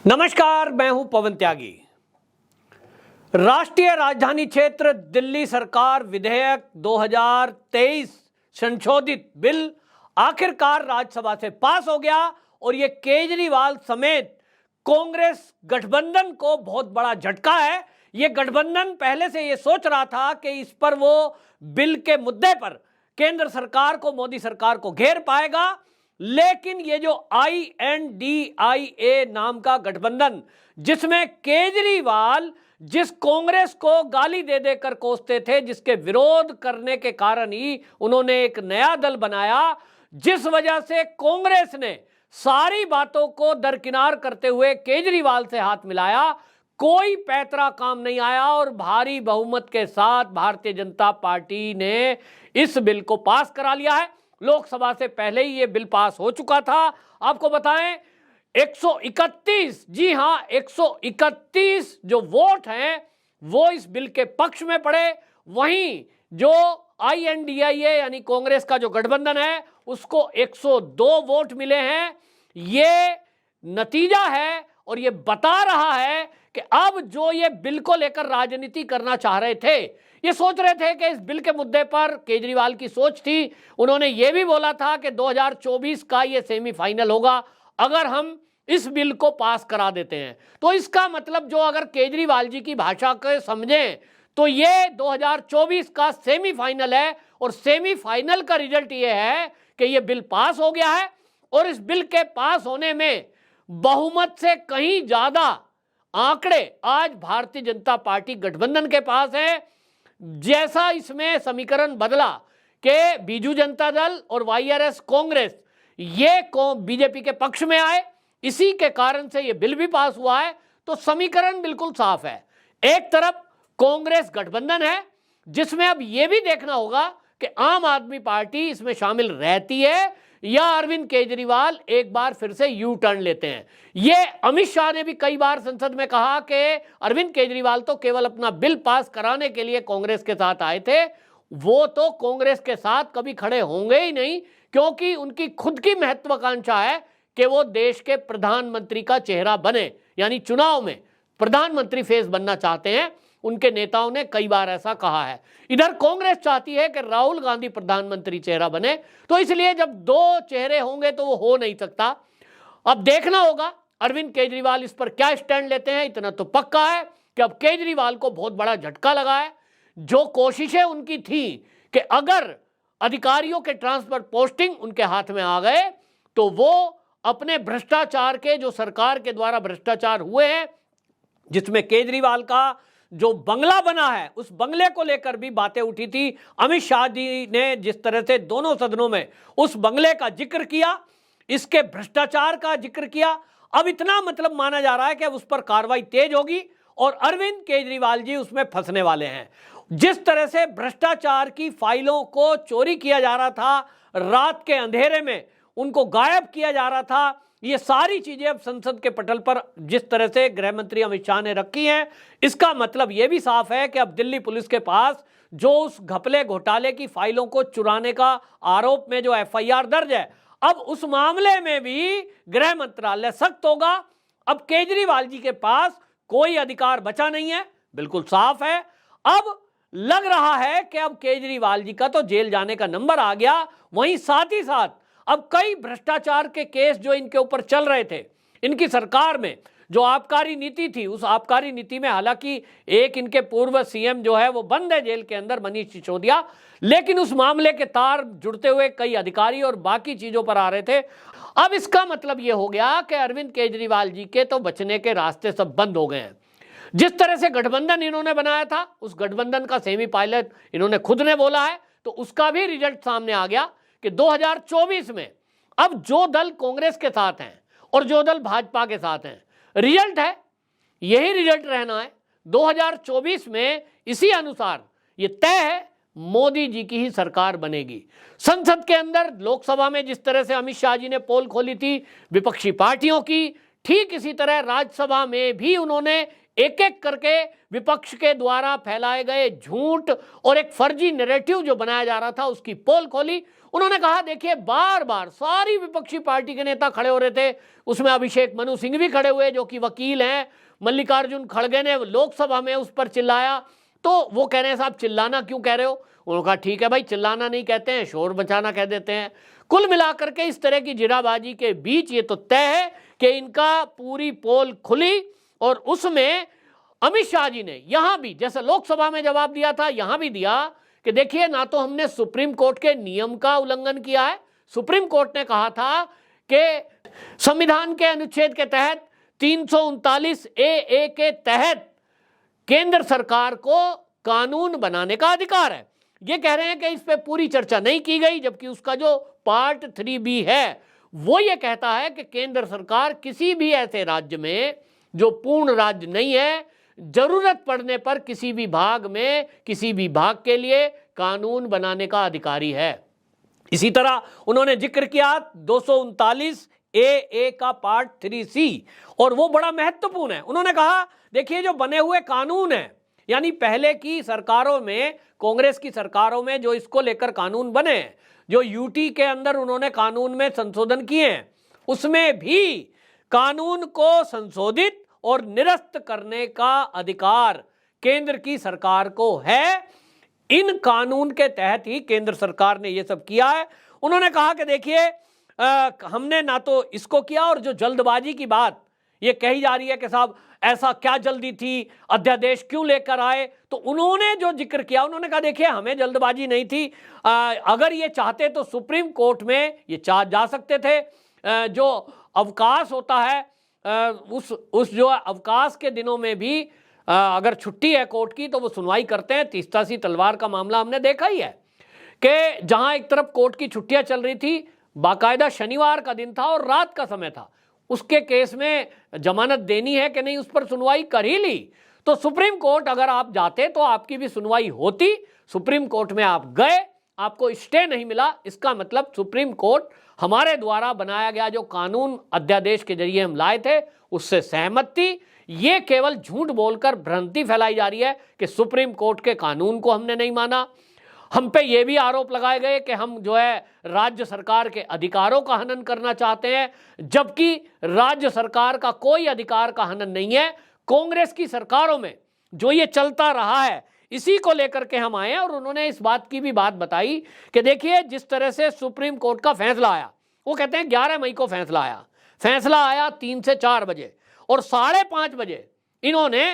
नमस्कार, मैं हूं पवन त्यागी। राष्ट्रीय राजधानी क्षेत्र दिल्ली सरकार विधेयक 2023 संशोधित बिल आखिरकार राज्यसभा से पास हो गया और ये केजरीवाल समेत कांग्रेस गठबंधन को बहुत बड़ा झटका है। ये गठबंधन पहले से ये सोच रहा था कि इस पर वो बिल के मुद्दे पर केंद्र सरकार को, मोदी सरकार को घेर पाएगा, लेकिन ये जो INDIA नाम का गठबंधन, जिसमें केजरीवाल जिस कांग्रेस को गाली दे देकर कोसते थे, जिसके विरोध करने के कारण ही उन्होंने एक नया दल बनाया, जिस वजह से कांग्रेस ने सारी बातों को दरकिनार करते हुए केजरीवाल से हाथ मिलाया, कोई पैतरा काम नहीं आया और भारी बहुमत के साथ भारतीय जनता पार्टी ने इस बिल को पास करा लिया है। लोकसभा से पहले ही ये बिल पास हो चुका था। आपको बताएं 131, जी हां 131 जो वोट हैं वो इस बिल के पक्ष में पड़े। वहीं जो INDIA यानी कांग्रेस का जो गठबंधन है उसको 102 वोट मिले हैं। ये नतीजा है और ये बता रहा है कि अब जो ये बिल को लेकर राजनीति करना चाह रहे थे, ये सोच रहे थे कि इस बिल के मुद्दे पर केजरीवाल की सोच थी, उन्होंने ये भी बोला था कि 2024 का ये सेमीफाइनल होगा अगर हम इस बिल को पास करा देते हैं। तो इसका मतलब जो अगर केजरीवाल जी की भाषा को समझें तो ये 2024 का सेमीफाइनल है और सेमीफाइनल का रिजल्ट ये है कि ये बिल पास हो गया है और इस बिल के पास होने में बहुमत से कहीं ज्यादा आंकड़े आज भारतीय जनता पार्टी गठबंधन के पास है। जैसा इसमें समीकरण बदला कि बीजू जनता दल और YRS कांग्रेस ये बीजेपी के पक्ष में आए, इसी के कारण से ये बिल भी पास हुआ है। तो समीकरण बिल्कुल साफ है। एक तरफ कांग्रेस गठबंधन है जिसमें अब ये भी देखना होगा कि आम आदमी पार्टी इसमें शामिल रहती है या अरविंद केजरीवाल एक बार फिर से यू टर्न लेते हैं। ये अमित शाह ने भी कई बार संसद में कहा कि अरविंद केजरीवाल तो केवल अपना बिल पास कराने के लिए कांग्रेस के साथ आए थे, वो तो कांग्रेस के साथ कभी खड़े होंगे ही नहीं, क्योंकि उनकी खुद की महत्वाकांक्षा है कि वो देश के प्रधानमंत्री का चेहरा बने, यानी चुनाव में प्रधानमंत्री फेस बनना चाहते हैं। उनके नेताओं ने कई बार ऐसा कहा है। इधर कांग्रेस चाहती है कि राहुल गांधी प्रधानमंत्री चेहरा बने, तो इसलिए जब दो चेहरे होंगे तो वो हो नहीं सकता। अब देखना होगा अरविंद केजरीवाल इस पर क्या स्टैंड लेते हैं। इतना तो पक्का है कि अब केजरीवाल को बहुत बड़ा झटका लगा है। जो कोशिशें उनकी थी कि अगर अधिकारियों के ट्रांसफर पोस्टिंग उनके हाथ में आ गए तो वो अपने भ्रष्टाचार के, जो सरकार के द्वारा भ्रष्टाचार हुए हैं, जिसमें केजरीवाल का जो बंगला बना है उस बंगले को लेकर भी बातें उठी थी। अमित शाह जी ने जिस तरह से दोनों सदनों में उस बंगले का जिक्र किया, इसके भ्रष्टाचार का जिक्र किया, अब इतना मतलब माना जा रहा है कि अब उस पर कार्रवाई तेज होगी और अरविंद केजरीवाल जी उसमें फंसने वाले हैं। जिस तरह से भ्रष्टाचार की फाइलों को चोरी किया जा रहा था, रात के अंधेरे में उनको गायब किया जा रहा था, ये सारी चीजें अब संसद के पटल पर जिस तरह से गृह मंत्री अमित शाह ने रखी हैं, इसका मतलब यह भी साफ है कि अब दिल्ली पुलिस के पास जो उस घपले घोटाले की फाइलों को चुराने का आरोप में जो FIR दर्ज है, अब उस मामले में भी गृह मंत्रालय सख्त होगा। अब केजरीवाल जी के पास कोई अधिकार बचा नहीं है, बिल्कुल साफ है। अब लग रहा है कि अब केजरीवाल जी का तो जेल जाने का नंबर आ गया। वहीं साथ ही साथ अब कई भ्रष्टाचार के केस जो इनके ऊपर चल रहे थे, इनकी सरकार में जो आबकारी नीति थी, उस आबकारी नीति में हालांकि एक इनके पूर्व CM जो है वो बंद है जेल के अंदर, मनीष सिसोदिया, लेकिन उस मामले के तार जुड़ते हुए कई अधिकारी और बाकी चीजों पर आ रहे थे। अब इसका मतलब ये हो गया कि अरविंद केजरीवाल जी के तो बचने के रास्ते सब बंद हो गए हैं। जिस तरह से गठबंधन इन्होंने बनाया था, उस गठबंधन का सेमी पायलट इन्होंने खुद ने बोला है, तो उसका भी रिजल्ट सामने आ गया कि 2024 में अब जो दल कांग्रेस के साथ हैं और जो दल भाजपा के साथ हैं, रिजल्ट है यही रिजल्ट रहना है 2024 में। इसी अनुसार ये तय है मोदी जी की ही सरकार बनेगी। संसद के अंदर, लोकसभा में जिस तरह से अमित शाह जी ने पोल खोली थी विपक्षी पार्टियों की, ठीक इसी तरह राज्यसभा में भी उन्होंने एक एक करके विपक्ष के द्वारा फैलाए गए झूठ और एक फर्जी नैरेटिव जो बनाया जा रहा था उसकी पोल खोली। उन्होंने कहा देखिए बार बार सारी विपक्षी पार्टी के नेता खड़े हो रहे थे, उसमें अभिषेक मनु सिंह भी खड़े हुए जो कि वकील हैं, मल्लिकार्जुन खड़गे ने लोकसभा में उस पर चिल्लाया, तो वो कह रहे हैं साहब चिल्लाना क्यों कह रहे हो? उन्होंने कहा ठीक है भाई, चिल्लाना नहीं कहते हैं, शोर मचाना कह देते हैं। कुल मिलाकर के इस तरह की जिराबाजी के बीच ये तो तय है कि इनका पूरी पोल खुली और उसमें अमित शाह जी ने यहां भी जैसे लोकसभा में जवाब दिया था यहां भी दिया कि देखिए ना तो हमने सुप्रीम कोर्ट के नियम का उल्लंघन किया है। सुप्रीम कोर्ट ने कहा था कि संविधान के अनुच्छेद के तहत 339 ए के तहत केंद्र सरकार को कानून बनाने का अधिकार है। ये कह रहे हैं कि इस पे पूरी चर्चा नहीं की गई, जबकि उसका जो पार्ट 3B है वो ये कहता है कि केंद्र सरकार किसी भी ऐसे राज्य में जो पूर्ण राज्य नहीं है, जरूरत पड़ने पर किसी भी भाग में किसी भी भाग के लिए कानून बनाने का अधिकारी है। इसी तरह उन्होंने जिक्र किया 239 ए का पार्ट 3C और वो बड़ा महत्वपूर्ण है। उन्होंने कहा देखिए जो बने हुए कानून है, यानी पहले की सरकारों में, कांग्रेस की सरकारों में जो इसको लेकर कानून बने, जो यूटी के अंदर उन्होंने कानून में संशोधन किए हैं, उसमें भी कानून को संशोधित और निरस्त करने का अधिकार केंद्र की सरकार को है। इन कानून के तहत ही केंद्र सरकार ने यह सब किया है। उन्होंने कहा कि देखिए हमने ना तो इसको किया, और जो जल्दबाजी की बात ये कही जा रही है कि साहब ऐसा क्या जल्दी थी, अध्यादेश क्यों लेकर आए, तो उन्होंने जो जिक्र किया उन्होंने कहा देखिए हमें जल्दबाजी नहीं थी, अगर ये चाहते तो सुप्रीम कोर्ट में ये जा सकते थे। जो अवकाश होता है उस जो अवकाश के दिनों में भी अगर छुट्टी है कोर्ट की तो वो सुनवाई करते हैं। तीस्ता तलवार का मामला हमने देखा ही है कि जहां एक तरफ कोर्ट की छुट्टियां चल रही थी, बाकायदा शनिवार का दिन था और रात का समय था, उसके केस में जमानत देनी है कि नहीं उस पर सुनवाई कर ही ली। तो सुप्रीम कोर्ट अगर आप जाते तो आपकी भी सुनवाई होती। सुप्रीम कोर्ट में आप गए, आपको स्टे नहीं मिला, इसका मतलब सुप्रीम कोर्ट हमारे द्वारा बनाया गया जो कानून अध्यादेश के जरिए हम लाए थे उससे सहमत थी। ये केवल झूठ बोलकर भ्रांति फैलाई जा रही है कि सुप्रीम कोर्ट के कानून को हमने नहीं माना। हम पे ये भी आरोप लगाए गए कि हम जो है राज्य सरकार के अधिकारों का हनन करना चाहते हैं, जबकि राज्य सरकार का कोई अधिकार का हनन नहीं है। कांग्रेस की सरकारों में जो ये चलता रहा है इसी को लेकर के हम आए। और उन्होंने इस बात की भी बात बताई कि देखिए जिस तरह से सुप्रीम कोर्ट का फैसला आया, वो कहते हैं 11 मई को फैसला आया 3 से 4 बजे, और 5:30 बजे इन्होंने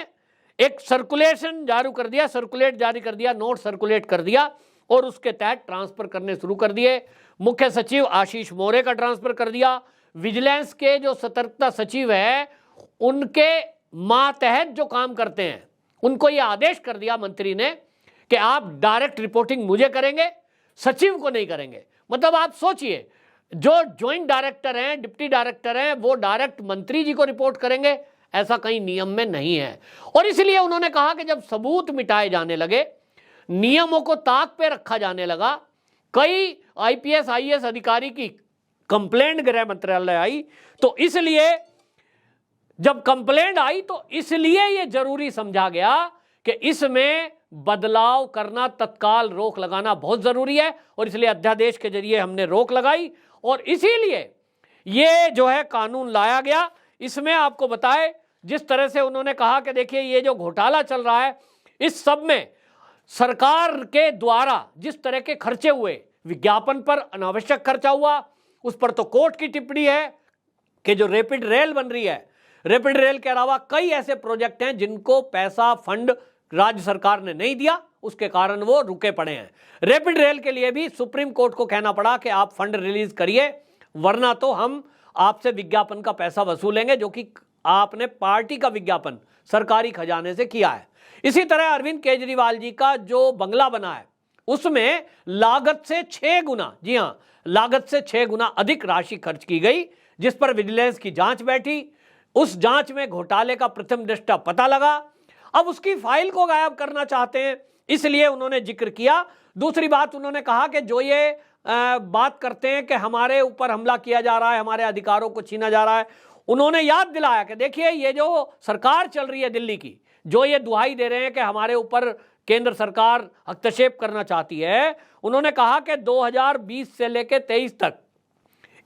एक सर्कुलेट जारी कर दिया, नोट सर्कुलेट कर दिया और उसके तहत ट्रांसफर करने शुरू कर दिए। मुख्य सचिव आशीष मोरे का ट्रांसफर कर दिया। विजिलेंस के जो सतर्कता सचिव है उनके मातहत जो काम करते हैं उनको ये आदेश कर दिया मंत्री ने कि आप डायरेक्ट रिपोर्टिंग मुझे करेंगे, सचिव को नहीं करेंगे। मतलब आप सोचिए, जो ज्वाइंट डायरेक्टर हैं, डिप्टी डायरेक्टर हैं, वो डायरेक्ट मंत्री जी को रिपोर्ट करेंगे, ऐसा कहीं नियम में नहीं है। और इसलिए उन्होंने कहा कि जब सबूत मिटाए जाने लगे, नियमों को ताक पे रखा जाने लगा, कई आईपीएस आईएएस अधिकारी की कंप्लेंट गृह मंत्रालय आई, तो इसलिए जब कंप्लेंट आई तो इसलिए यह जरूरी समझा गया कि इसमें बदलाव करना, तत्काल रोक लगाना बहुत जरूरी है। और इसलिए अध्यादेश के जरिए हमने रोक लगाई और इसीलिए ये जो है कानून लाया गया। इसमें आपको बताए जिस तरह से उन्होंने कहा कि देखिए ये जो घोटाला चल रहा है इस सब में सरकार के द्वारा जिस तरह के खर्चे हुए, विज्ञापन पर अनावश्यक खर्चा हुआ, उस पर तो कोर्ट की टिप्पणी है कि जो रैपिड रेल बन रही है, रैपिड रेल के अलावा कई ऐसे प्रोजेक्ट हैं जिनको पैसा फंड राज्य सरकार ने नहीं दिया, उसके कारण वो रुके पड़े हैं। रैपिड रेल के लिए भी सुप्रीम कोर्ट को कहना पड़ा कि आप फंड रिलीज करिए, वरना तो हम आपसे विज्ञापन का पैसा वसूलेंगे, जो कि आपने पार्टी का विज्ञापन सरकारी खजाने से किया है। इसी तरह अरविंद केजरीवाल जी का जो बंगला बना है उसमें लागत से 6 गुना, जी हां, लागत से 6 गुना अधिक राशि खर्च की गई, जिस पर विजिलेंस की जांच बैठी। उस जांच में घोटाले का प्रथम दृष्टा पता लगा। अब उसकी फाइल को गायब करना चाहते हैं, इसलिए उन्होंने जिक्र किया। दूसरी बात उन्होंने कहा कि जो ये बात करते हैं कि हमारे ऊपर हमला किया जा रहा है, हमारे अधिकारों को छीना जा रहा है, उन्होंने याद दिलाया कि देखिए ये जो सरकार चल रही है दिल्ली की, जो ये दुहाई दे रहे हैं कि हमारे ऊपर केंद्र सरकार हस्तक्षेप करना चाहती है, उन्होंने कहा कि 2020 से लेकर 23 तक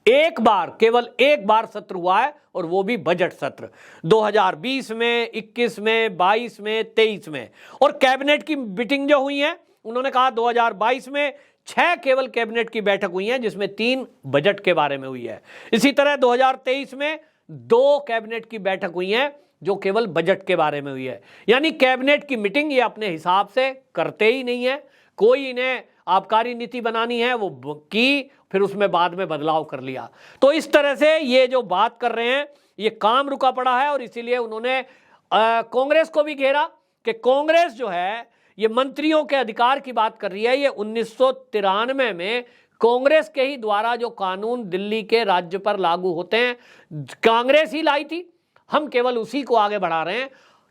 एक बार, केवल एक बार सत्र हुआ है और वो भी बजट सत्र 2020 में, 21 में, 22 में, 23 में। और कैबिनेट की मीटिंग जो हुई है, उन्होंने कहा 2022 में 6 केवल कैबिनेट की बैठक हुई है, जिसमें 3 बजट के बारे में हुई है। इसी तरह 2023 में 2 कैबिनेट की बैठक हुई है जो केवल बजट के बारे में हुई है। यानी कैबिनेट की मीटिंग ये अपने हिसाब से करते ही नहीं है। कोई इन्हें आबकारी नीति बनानी है वो की, फिर उसमें बाद में बदलाव कर लिया। तो इस तरह से ये जो बात कर रहे हैं ये काम रुका पड़ा है। और इसीलिए उन्होंने कांग्रेस को भी घेरा कि कांग्रेस जो है ये मंत्रियों के अधिकार की बात कर रही है। ये 1993 में कांग्रेस के ही द्वारा जो कानून दिल्ली के राज्य पर लागू होते हैं, कांग्रेस ही लाई थी, हम केवल उसी को आगे बढ़ा रहे हैं।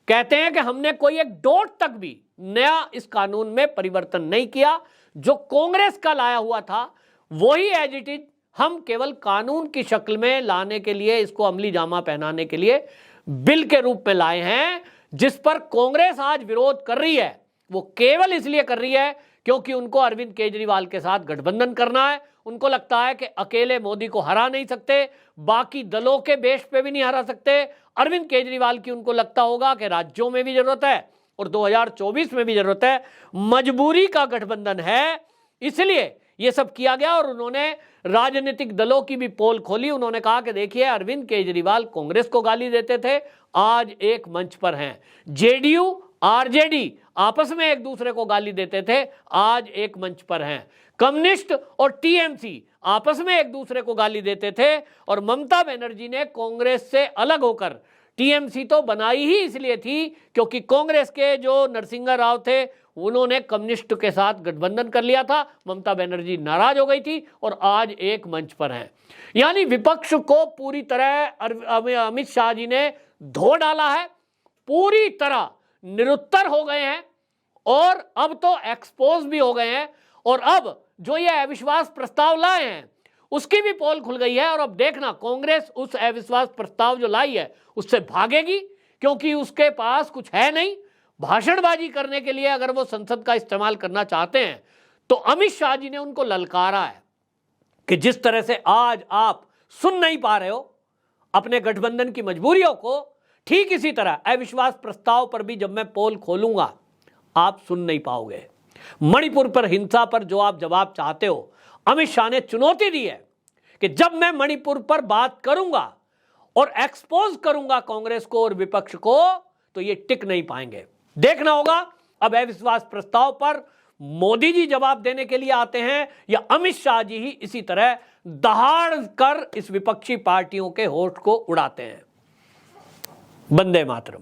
कहते हैं कि हमने कोई एक डॉट तक भी नया इस कानून में परिवर्तन नहीं किया। जो कांग्रेस का लाया हुआ था वही एज इट इज हम केवल कानून की शक्ल में लाने के लिए, इसको अमली जामा पहनाने के लिए बिल के रूप में लाए हैं। जिस पर कांग्रेस आज विरोध कर रही है वो केवल इसलिए कर रही है क्योंकि उनको अरविंद केजरीवाल के साथ गठबंधन करना है। उनको लगता है कि अकेले मोदी को हरा नहीं सकते, बाकी दलों के बेस पे भी नहीं हरा सकते। अरविंद केजरीवाल की उनको लगता होगा कि राज्यों में भी जरूरत है और 2024 में भी जरूरत है, मजबूरी का गठबंधन है, इसलिए ये सब किया गया। और उन्होंने राजनीतिक दलों की भी पोल खोली। उन्होंने कहा कि देखिए अरविंद केजरीवाल कांग्रेस को गाली देते थे, आज एक मंच पर हैं। जेडीयू आरजेडी आपस में एक दूसरे को गाली देते थे, आज एक मंच पर हैं। कम्युनिस्ट और टीएमसी आपस में एक दूसरे को गाली देते थे और ममता बनर्जी ने कांग्रेस से अलग होकर, टीएमसी तो बनाई ही इसलिए थी क्योंकि कांग्रेस के जो नरसिंहा राव थे उन्होंने कम्युनिस्ट के साथ गठबंधन कर लिया था, ममता बनर्जी नाराज हो गई थी और आज एक मंच पर हैं। यानी विपक्ष को पूरी तरह अमित शाह जी ने धो डाला है, पूरी तरह निरुत्तर हो गए हैं और अब तो एक्सपोज भी हो गए हैं। और अब जो ये अविश्वास प्रस्ताव लाए हैं उसकी भी पोल खुल गई है। और अब देखना कांग्रेस उस अविश्वास प्रस्ताव जो लाई है उससे भागेगी, क्योंकि उसके पास कुछ है नहीं। भाषणबाजी करने के लिए अगर वो संसद का इस्तेमाल करना चाहते हैं तो अमित शाह जी ने उनको ललकारा है कि जिस तरह से आज आप सुन नहीं पा रहे हो अपने गठबंधन की मजबूरियों को, ठीक इसी तरह अविश्वास प्रस्ताव पर भी जब मैं पोल खोलूंगा आप सुन नहीं पाओगे। मणिपुर पर हिंसा पर जो आप जवाब चाहते हो, अमित शाह ने चुनौती दी है कि जब मैं मणिपुर पर बात करूंगा और एक्सपोज करूंगा कांग्रेस को और विपक्ष को तो ये टिक नहीं पाएंगे। देखना होगा अब अविश्वास प्रस्ताव पर मोदी जी जवाब देने के लिए आते हैं या अमित शाह जी ही इसी तरह दहाड़ कर इस विपक्षी पार्टियों के होठ को उड़ाते हैं। वंदे मातरम।